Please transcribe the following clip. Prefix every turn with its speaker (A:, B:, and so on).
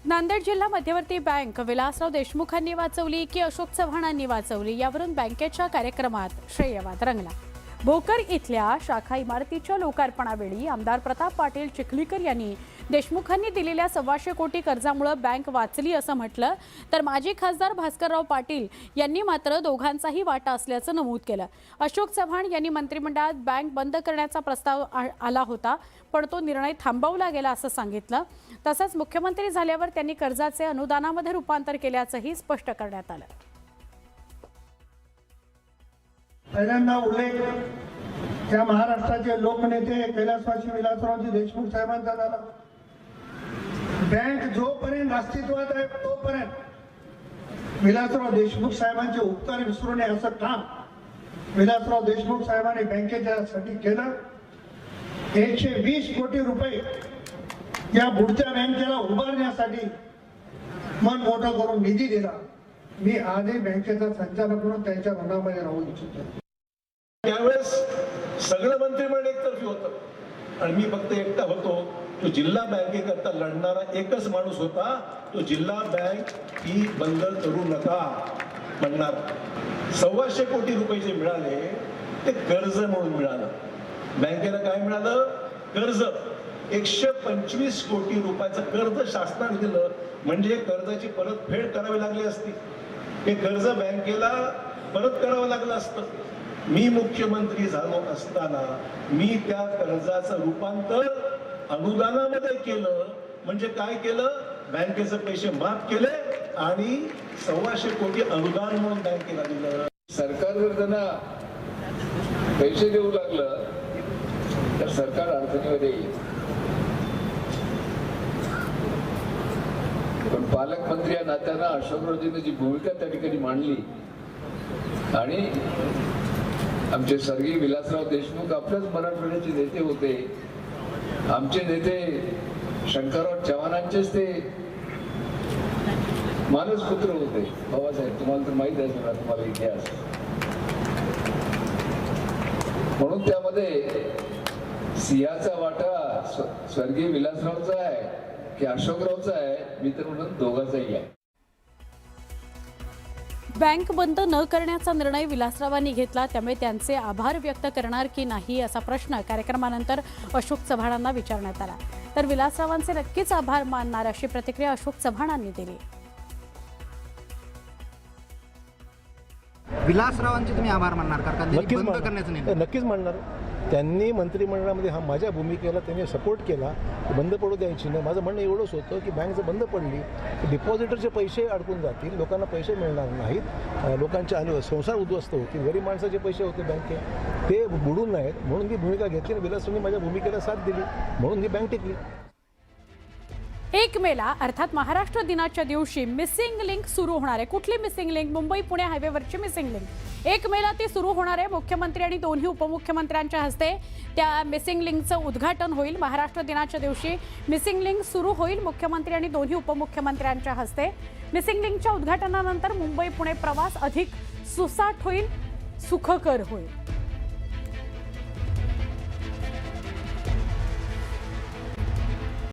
A: नांदेड जिल्हा मध्यवर्ती बँक विलासराव देशमुखांनी वाचवली की अशोक चव्हाणांनी वाचवली, यावरून बँकेच्या कार्यक्रमात श्रेयवाद रंगला। भोकर इथल्या शाखा इमारतीच्या लोकार्पणावेळी आमदार प्रताप पाटील चिखलीकर यांनी देशमुखांनी दिलेल्या 125 कोटी कर्जामुळे बँक वाचली असं म्हटलं, तर माजी खासदार भास्करराव पाटील यांनी मात्र दोघांचाही वाटा असल्याचं नमूद केलं। अशोक चव्हाण यांनी मंत्रिमंडळात बँक बंद करण्याचा प्रस्ताव आला होता, पण तो निर्णय थांबवला गेला असं सांगितलं। तसंच मुख्यमंत्री झाल्यावर त्यांनी कर्जाचे अनुदानामध्ये रूपांतर केल्याचंही स्पष्ट करण्यात आलं।
B: पहिल्यांदा उल्लेख त्या महाराष्ट्राचे लोकनेते कैलासवासी विलासरावजी देशमुख साहेबांचा झाला। बँक जोपर्यंत अस्तित्वात आहे तोपर्यंत विलासराव देशमुख साहेबांचे उपकार विसरू नये असं काम विलासराव देशमुख साहेबांनी बँकेच्यासाठी केलं। 120 कोटी रुपये या पुढच्या बँकेला उभारण्यासाठी मन मोठं करून निधी दिला। मी आजही बँकेचा संचालक म्हणून त्यांच्या ऋणामध्ये राहू इच्छितो।
C: त्यावेळेस सगळं मंत्रिमंडळ एकतर्फी होतं आणि मी फक्त एकटा होतो। तो जिल्हा बँकेकरता लढणारा एकच माणूस होता, तो जिल्हा बँक ही बंद करू नका म्हणणार। 125 कोटी रुपये जे मिळाले ते कर्ज म्हणून मिळालं। बँकेला काय मिळालं? कर्ज। 125 कोटी रुपयाचं कर्ज शासनाने दिलं, म्हणजे कर्जाची परतफेड करावी लागली असती। हे कर्ज बँकेला परत करावं लागलं असतं। मी मुख्यमंत्री झालो असताना मी त्या कर्जाचं रूपांतर अनुदानामध्ये केलं। म्हणजे काय केलं? बँकेचे पैसे माफ केले आणि 125 कोटी अनुदान म्हणून बँकेला दिलं।
D: सरकार जर त्यांना पैसे देऊ लागलं तर सरकार अडचणीमध्ये येईल। पण पालकमंत्री या नात्यानं अशोकरावजींनी जी भूमिका त्या ठिकाणी मांडली आणि आमचे स्वर्गीय विलासराव देशमुख आपल्याच मराठवाड्याचे नेते होते। आमचे नेते शंकरराव चव्हाणांचेच ते मानसपुत्र होते। बाबासाहेब, तुम्हाला तर माहित आहे सगळा तुम्हाला इतिहास। म्हणून त्यामध्ये सिंहाचा वाटा स्वर्गीय विलासरावचा आहे की अशोकरावचा आहे, मी तर म्हणून दोघांचाही आहे।
A: बँक बंद न करण्याचा निर्णय विलासरावांनी घेतला, त्यामुळे त्यांचे आभार व्यक्त करणार की नाही असा प्रश्न कार्यक्रमानंतर अशोक चव्हाणांना विचारण्यात आला, तर विलासरावांचे नक्कीच आभार मानणार अशी प्रतिक्रिया अशोक चव्हाणांनी दिली।
E: विलासरावांचे तुम्ही आभार मानणार का? बंद करण्याचा निर्णय
F: नक्कीच मानणार। त्यांनी मंत्रिमंडळामध्ये हा माझ्या भूमिकेला त्यांनी सपोर्ट केला, बंद पडू द्यायची नाही। माझं म्हणणं एवढंच होतं की बँक जर बंद पडली तर डिपॉझिटरचे पैसे अडकून जातील, लोकांना पैसे मिळणार नाहीत, लोकांचे संसार उद्ध्वस्त होतील, गरीब माणसाचे पैसे होते बँकेत ते बुडून नाहीत, म्हणून ही भूमिका घेतली आणि विलासरावांनी माझ्या भूमिकेला साथ दिली, म्हणून ही बँक टिकली।
A: 1 मेला अर्थात महाराष्ट्र दिनाच्या दिवशी मिसिंग लिंक सुरू होणार आहे। कुठली मिसिंग लिंक? मुंबई पुणे हायवेवरची मिसिंग लिंक 1 मेला ती सुरू होणार आहे। मुख्यमंत्री आणि दोन्ही उपमुख्यमंत्र्यांच्या हस्ते त्या मिसिंग लिंकचं उद्घाटन होईल। महाराष्ट्र दिनाच्या दिवशी मिसिंग लिंक सुरू होईल, मुख्यमंत्री आणि दोन्ही उपमुख्यमंत्र्यांच्या हस्ते। मिसिंग लिंकच्या उद्घाटनानंतर मुंबई पुणे प्रवास अधिक सुसाट होईल, सुखकर होईल।